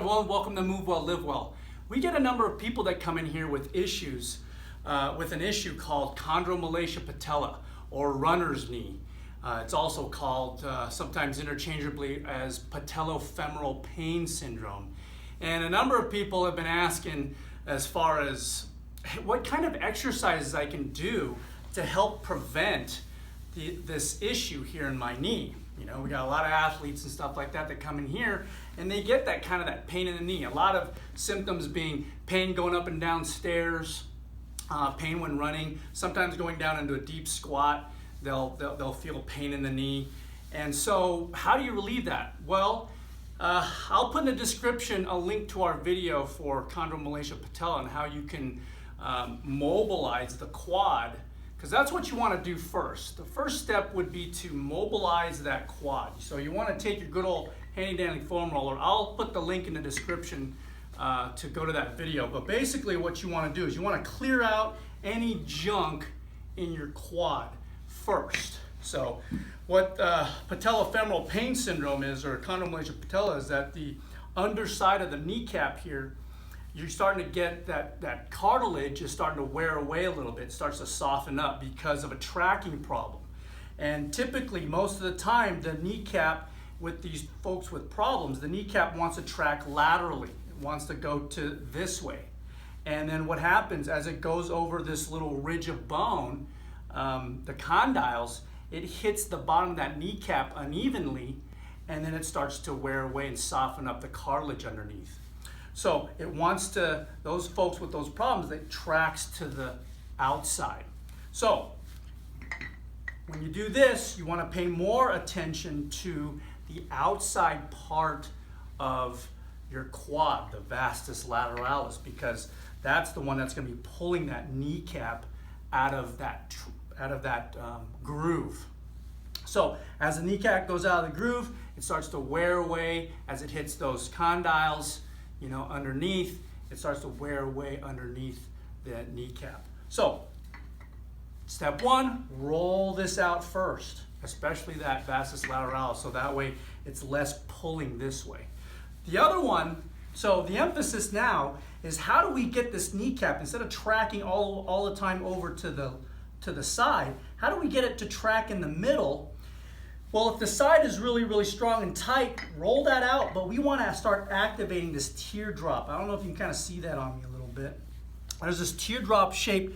everyone, welcome to Move Well, Live Well. We get a number of people that come in here with issues, with an issue called Chondromalacia Patella or runner's knee. It's also called sometimes interchangeably as Patellofemoral Pain Syndrome. And a number of people have been asking as far as what kind of exercises I can do to help prevent this issue here in my knee. You know, we got a lot of athletes and stuff like that that come in here and they get that kind of that pain in the knee. A lot of symptoms being pain going up and down stairs, pain when running, sometimes going down into a deep squat, they'll feel pain in the knee. And so how do you relieve that? Well, I'll put in the description a link to our video for Chondromalacia Patella and how you can mobilize the quad, because that's what you want to do first. The first step would be to mobilize that quad. So you want to take your good old handy dandy foam roller. I'll put the link in the description to go to that video. But basically what you want to do is you want to clear out any junk in your quad first. So what Patellofemoral Pain Syndrome is, or Chondromalacia Patella, is that the underside of the kneecap here, you're starting to get that cartilage is starting to wear away a little bit. It starts to soften up because of a tracking problem. And typically, most of the time, the kneecap, with these folks with problems, the kneecap wants to track laterally. It wants to go to this way. And then what happens as it goes over this little ridge of bone, the condyles, it hits the bottom of that kneecap unevenly, and then it starts to wear away and soften up the cartilage underneath. So it wants to, those folks with those problems, it tracks to the outside. So when you do this, you want to pay more attention to the outside part of your quad, the vastus lateralis, because that's the one that's going to be pulling that kneecap out of that groove. So as the kneecap goes out of the groove, it starts to wear away as it hits those condyles, you know, underneath. It starts to wear away underneath the kneecap. So step one, roll this out first, especially that vastus lateralis, so that way it's less pulling this way. The other one, so the emphasis now is how do we get this kneecap, instead of tracking all the time over to the side, how do we get it to track in the middle? Well, if the side is really, really strong and tight, roll that out, but we want to start activating this teardrop. I don't know if you can kind of see that on me a little bit. There's this teardrop-shaped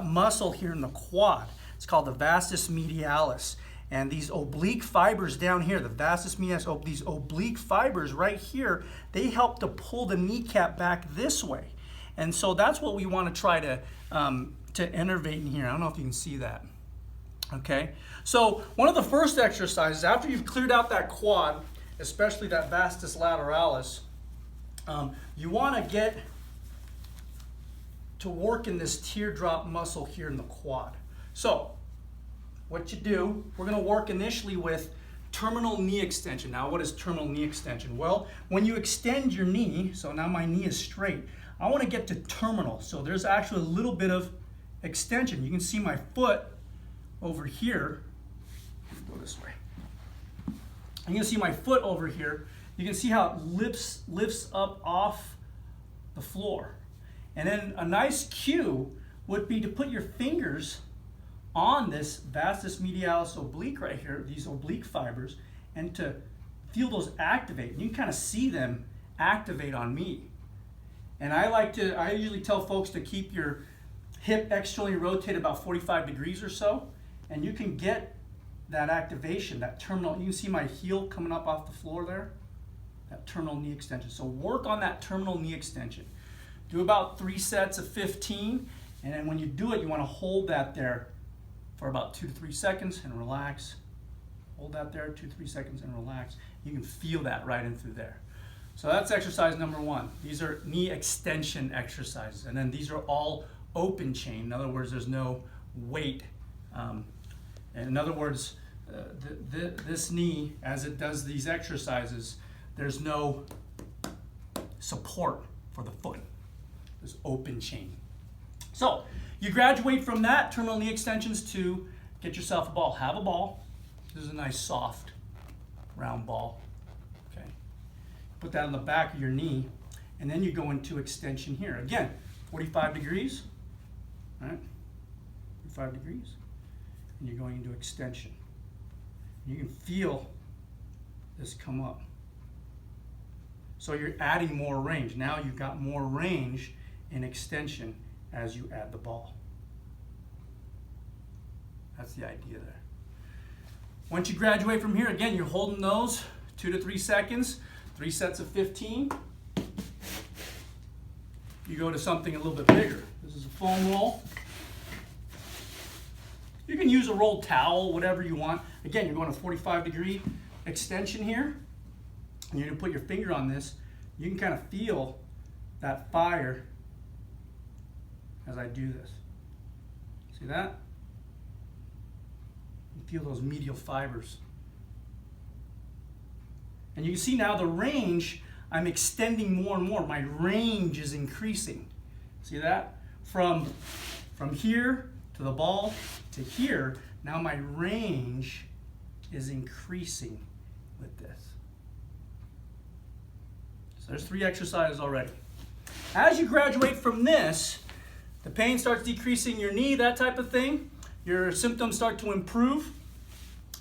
muscle here in the quad. It's called the vastus medialis. And these oblique fibers down here, the vastus medialis, these oblique fibers right here, they help to pull the kneecap back this way. And so that's what we want to try to innervate in here. I don't know if you can see that. Okay, so one of the first exercises, after you've cleared out that quad, especially that vastus lateralis, you want to get to work in this teardrop muscle here in the quad. So what you do, we're going to work initially with terminal knee extension. Now, what is terminal knee extension? Well, when you extend your knee, so now my knee is straight, I want to get to terminal. So there's actually a little bit of extension. You can see my foot over here. Go this way. You can see my foot over here. You can see how it lifts up off the floor. And then a nice cue would be to put your fingers on this vastus medialis oblique right here, these oblique fibers, and to feel those activate. And you can kind of see them activate on me. And I usually tell folks to keep your hip externally rotated about 45 degrees or so, and you can get that activation, that terminal. You can see my heel coming up off the floor there, that terminal knee extension. So work on that terminal knee extension. Do about 3 sets of 15, and then when you do it, you want to hold that there for about 2 to 3 seconds and relax. Hold that there, 2 to 3 seconds and relax. You can feel that right in through there. So that's exercise number one. These are knee extension exercises, and then these are all open chain. In other words, there's no weight. And in other words, this knee, as it does these exercises, there's no support for the foot. There's open chain. So you graduate from that terminal knee extensions to get yourself a ball. Have a ball. This is a nice soft round ball. Okay. Put that on the back of your knee, and then you go into extension here. Again, 45 degrees, right? 45 degrees, and you're going into extension. You can feel this come up. So you're adding more range. Now you've got more range in extension as you add the ball. That's the idea there. Once you graduate from here, again, you're holding those 2 to 3 seconds, 3 sets of 15. You go to something a little bit bigger. This is a foam roll. You can use a rolled towel, whatever you want. Again, you're going to 45-degree extension here. And you're going to put your finger on this. You can kind of feel that fire as I do this. See that? You feel those medial fibers. And you can see now the range, I'm extending more and more. My range is increasing. See that? From here to the ball to here, now my range is increasing with this. So there's 3 exercises already. As you graduate from this, the pain starts decreasing your knee, that type of thing. Your symptoms start to improve.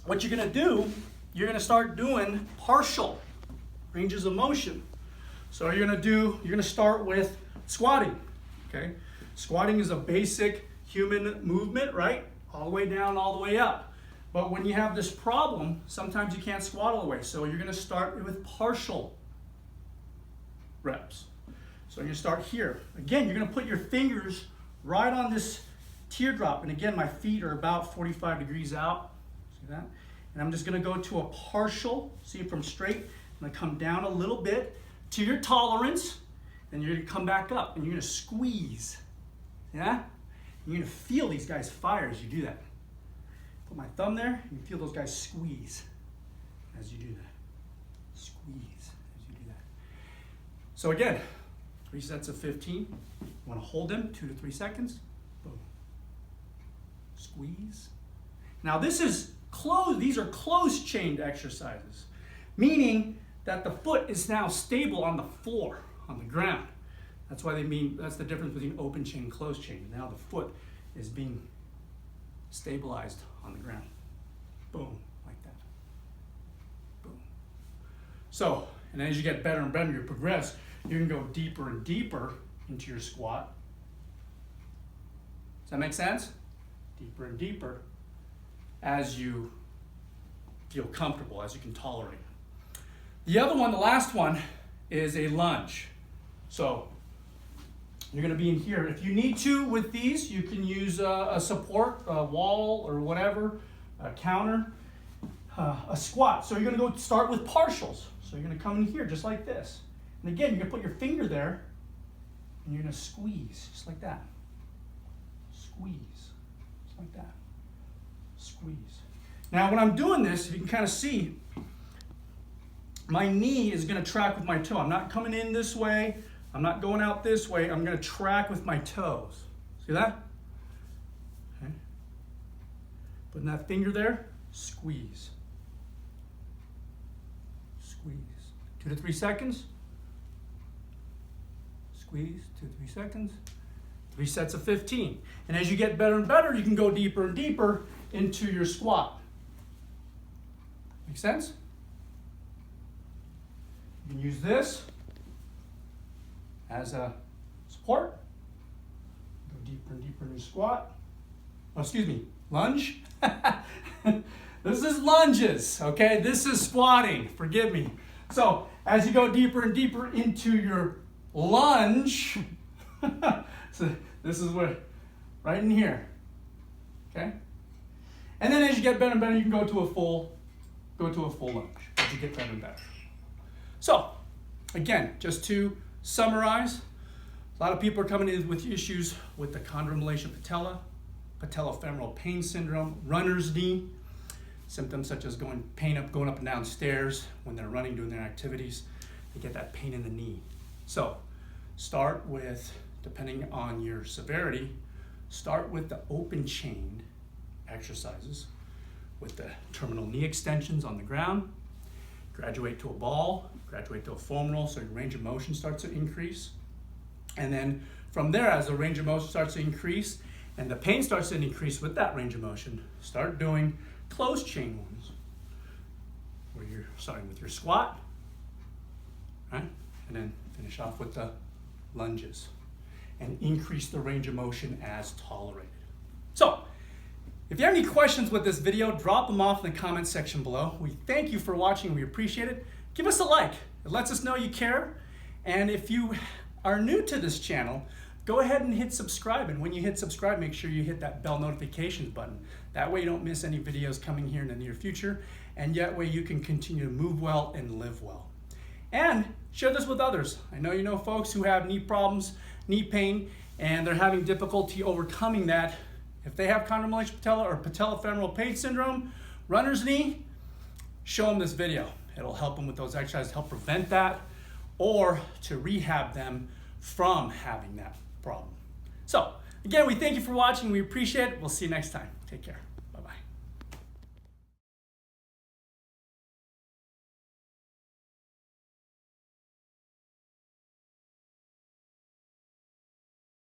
What you're going to do, you're going to start doing partial ranges of motion. So you're going to start with squatting. Okay? Squatting is a basic human movement, right? All the way down, all the way up. But when you have this problem, sometimes you can't squat all the way. So you're going to start with partial reps. So you're going to start here. Again, you're going to put your fingers right on this teardrop. And again, my feet are about 45 degrees out. See that? And I'm just going to go to a partial, see from straight. I'm going to come down a little bit to your tolerance. Then you're going to come back up and you're going to squeeze. Yeah? You're going to feel these guys fire as you do that. Put my thumb there, you feel those guys squeeze as you do that. Squeeze as you do that. So again, 3 sets of 15. You want to hold them 2 to 3 seconds. Boom. Squeeze. Now this is closed, these are closed chained exercises, meaning that the foot is now stable on the floor, on the ground. That's why that's the difference between open chain and closed chain. Now the foot is being stabilized on the ground. Boom, like that. Boom. So, and as you get better and better, you progress, you can go deeper and deeper into your squat. Does that make sense? Deeper and deeper as you feel comfortable, as you can tolerate. The other one, the last one, is a lunge. So, you're going to be in here. If you need to with these, you can use a support, a wall or whatever, a counter, a squat. So you're going to go start with partials. So you're going to come in here just like this. And again, you're going to put your finger there and you're going to squeeze just like that. Squeeze, just like that. Squeeze. Now when I'm doing this, if you can kind of see, my knee is going to track with my toe. I'm not coming in this way. I'm not going out this way. I'm going to track with my toes. See that? Okay. Putting that finger there, squeeze. Squeeze. 2 to 3 seconds. Squeeze, 2 to 3 seconds. 3 sets of 15. And as you get better and better, you can go deeper and deeper into your squat. Make sense? You can use this as a support. Go deeper and deeper in your squat. Oh, excuse me, lunge. This is lunges, okay? This is squatting, forgive me. So as you go deeper and deeper into your lunge, so this is where, right in here, okay? And then as you get better and better, you can go to a full lunge as you get better and better. So, again, just to summarize, a lot of people are coming in with issues with the Chondromalacia Patella, Patellofemoral Pain Syndrome, runner's knee, symptoms such as going up and down stairs when they're running, doing their activities. They get that pain in the knee. So, start with, depending on your severity, start with the open chain exercises with the terminal knee extensions on the ground. graduate to a ball, graduate to a femoral, so your range of motion starts to increase. And then from there, as the range of motion starts to increase and the pain starts to increase with that range of motion, start doing closed chain ones, where you're starting with your squat, right? And then finish off with the lunges and increase the range of motion as tolerated. So, if you have any questions with this video, drop them off in the comment section below. We thank you for watching. We appreciate it. Give us a like. It lets us know you care. And if you are new to this channel, go ahead and hit subscribe. And when you hit subscribe, make sure you hit that bell notifications button. That way you don't miss any videos coming here in the near future. And that way you can continue to move well and live well. And share this with others. I know you know folks who have knee problems, knee pain, and they're having difficulty overcoming that. If they have Chondromalacia Patella or Patellofemoral Pain Syndrome, runner's knee, show them this video. It'll help them with those exercises, help prevent that, or to rehab them from having that problem. So, again, we thank you for watching. We appreciate it. We'll see you next time. Take care.